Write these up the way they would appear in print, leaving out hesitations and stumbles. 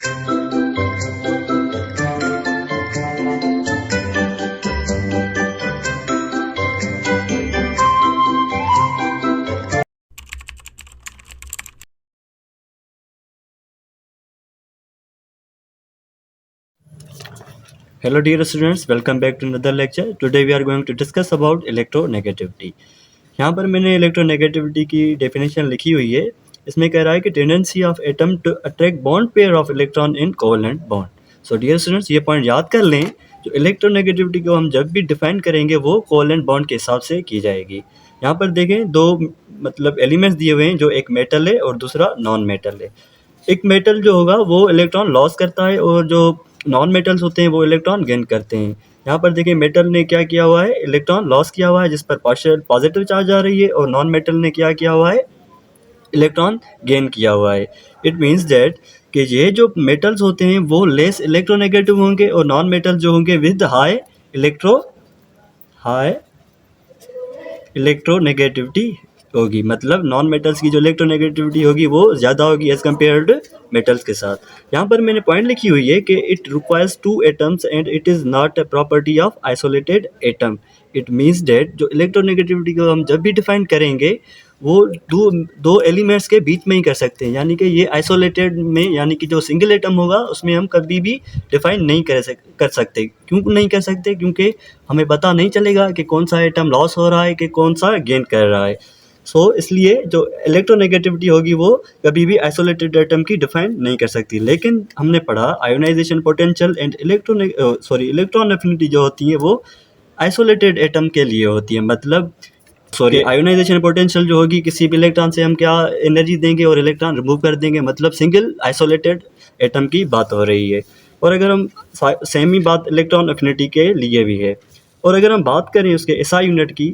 Hello dear students, welcome back to another lecture. Today we are going to discuss about electronegativity. यहाँ पर मैंने electronegativity की definition लिखी हुई है. इसमें कह रहा है कि tendency of atom to attract bond pair of electron in covalent bond. So dear students, ये पॉइंट याद कर लें. जो इलेक्ट्रोनेगेटिविटी को हम जब भी डिफाइन करेंगे वो कोवेलेंट बॉन्ड के हिसाब से की जाएगी. यहाँ पर देखें, दो मतलब एलिमेंट्स दिए हुए हैं, जो एक मेटल है और दूसरा नॉन मेटल है. एक मेटल जो होगा वो इलेक्ट्रॉन लॉस करता है और जो नॉन मेटल्स होते हैं वो इलेक्ट्रॉन गेन करते हैं. यहाँ पर देखिए, मेटल ने क्या किया हुआ है, इलेक्ट्रॉन लॉस किया हुआ है जिस पर पार्शियल पॉजिटिव चार्ज आ रही है, और नॉन मेटल ने क्या किया हुआ है, इलेक्ट्रॉन गेन किया हुआ है. इट मीन्स दैट कि ये जो मेटल्स होते हैं वो लेस इलेक्ट्रोनेगेटिव होंगे और नॉन मेटल जो होंगे विद हाई इलेक्ट्रोनेगेटिविटी होगी. मतलब नॉन मेटल्स की जो इलेक्ट्रोनेगेटिविटी होगी वो ज़्यादा होगी एज कम्पेयर्ड मेटल्स के साथ. यहाँ पर मैंने पॉइंट लिखी हुई है कि it requires two atoms and it is not a property of isolated atom. It means that जो इलेक्ट्रोनेगेटिविटी को हम जब भी डिफाइन करेंगे वो दो एलिमेंट्स के बीच में ही कर सकते हैं. यानी कि ये आइसोलेटेड में, यानी कि जो सिंगल एटम होगा उसमें हम कभी भी डिफाइन नहीं कर सकते. क्यों नहीं कर सकते? क्योंकि हमें पता नहीं चलेगा कि कौन सा एटम लॉस हो रहा है कि कौन सा गेन कर रहा है. इसलिए जो इलेक्ट्रोनेगेटिविटी होगी वो कभी भी आइसोलेटेड एटम की डिफाइन नहीं कर सकती. लेकिन हमने पढ़ा ionization potential and electron affinity जो होती है वो आइसोलेटेड एटम के लिए होती है. मतलब आयोनाइजेशन पोटेंशियल जो होगी, किसी भी इलेक्ट्रॉन से हम क्या एनर्जी देंगे और इलेक्ट्रॉन रिमूव कर देंगे, मतलब सिंगल आइसोलेटेड एटम की बात हो रही है. और अगर हम सेम ही बात इलेक्ट्रॉन एफिनिटी के लिए भी है. और अगर हम बात करें उसके एसआई यूनिट की,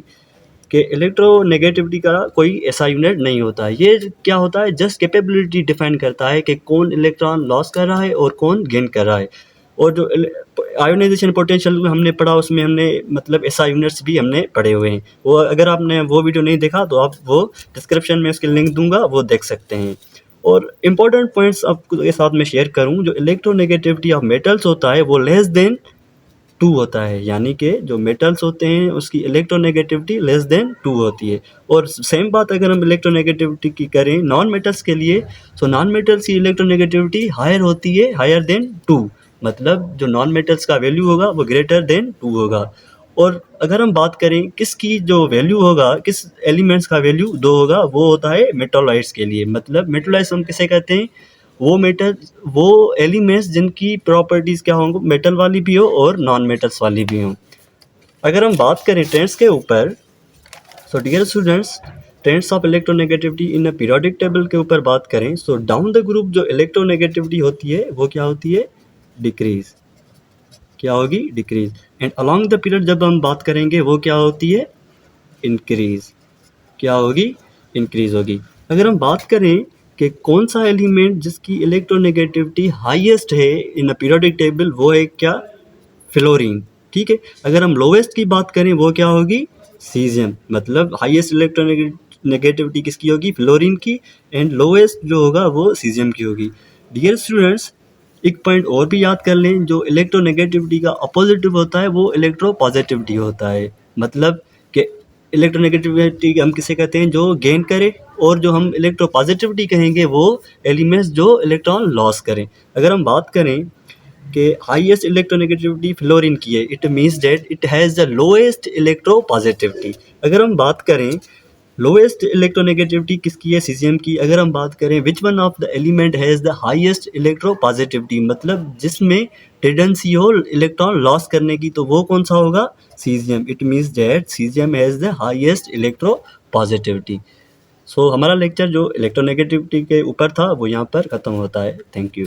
कि इलेक्ट्रोनेगेटिविटी का कोई ऐसा यूनिट नहीं होता है. ये क्या होता है, जस्ट कैपेबिलिटी डिफाइन करता है कि कौन इलेक्ट्रॉन लॉस कर रहा है और कौन गेन कर रहा है. और जो आयोनाइजेशन पोटेंशियल हमने पढ़ा उसमें हमने मतलब ऐसा यूनिट्स भी हमने पढ़े हुए हैं. वो अगर आपने वो वीडियो नहीं देखा तो आप वो डिस्क्रिप्शन में उसके लिंक दूंगा, वो देख सकते हैं. और इम्पोर्टेंट पॉइंट्स आपके साथ में शेयर करूँ, जो इलेक्ट्रोनेगेटिविटी ऑफ मेटल्स होता है वो लेस देन 2 होता है. यानी कि जो मेटल्स होते हैं उसकी इलेक्ट्रोनेगेटिविटी लेस देन 2 होती है. और सेम बात अगर हम इलेक्ट्रोनेगेटिविटी की करें नॉन मेटल्स के लिए, तो नॉन मेटल्स की इलेक्ट्रोनेगेटिविटी हायर होती है, हायर देन 2. मतलब जो नॉन मेटल्स का वैल्यू होगा वो ग्रेटर देन 2 होगा. और अगर हम बात करें किसकी जो वैल्यू होगा, किस एलिमेंट्स का वैल्यू 2 होगा, वो होता है मेटालॉइड्स के लिए. मतलब मेटालॉइड्स हम किसे कहते हैं, वो एलिमेंट्स जिनकी प्रॉपर्टीज़ क्या होंगे, मेटल वाली भी हो और नॉन मेटल्स वाली भी हो. अगर हम बात करें ट्रेंड्स के ऊपर, so dear students, trends of electronegativity in a periodic table के ऊपर बात करें, सो डाउन द ग्रुप जो इलेक्ट्रोनेगेटिविटी होती है वो क्या होती है, डिक्रीज. क्या होगी, decrease. And along the period जब हम बात करेंगे वो क्या होती है, इंक्रीज. क्या होगी, इंक्रीज होगी. अगर हम बात करें कि कौन सा एलिमेंट जिसकी इलेक्ट्रोनेगेटिविटी हाईएस्ट है इन अ पीरियोडिक टेबल, वो है क्या, फ्लोरीन. ठीक है. अगर हम लोवेस्ट की बात करें वो क्या होगी, सीजियम. मतलब हाईएस्ट इलेक्ट्रोनेगेटिविटी किसकी होगी, फ्लोरीन की, एंड लोवेस्ट जो होगा वो सीजियम की होगी. डियर स्टूडेंट्स, एक पॉइंट और भी याद कर लें, जो इलेक्ट्रोनेगेटिविटी का अपोजिटिव होता है वो इलेक्ट्रोपॉजिटिविटी होता है. मतलब कि इलेक्ट्रोनेगेटिविटी हम किसे कहते हैं, जो गेन करे, और जो हम इलेक्ट्रोपॉजिटिविटी कहेंगे वो एलिमेंट्स जो इलेक्ट्रॉन लॉस करें. अगर हम बात करें कि हाईएस्ट इलेक्ट्रोनेगेटिविटी फ्लोरीन की है, it means that it has the lowest electropositivity. अगर हम बात करें लोएस्ट इलेक्ट्रोनेगेटिविटी किसकी है, सीजियम की. अगर हम बात करें which one of the element has the highest electropositivity, मतलब जिसमें टेंडेंसी हो इलेक्ट्रॉन लॉस करने की, तो वो कौन सा होगा, caesium. It means that caesium has the highest electropositivity. हमारा लेक्चर जो इलेक्ट्रोनेगेटिविटी के ऊपर था वो यहाँ पर ख़त्म होता है. Thank you.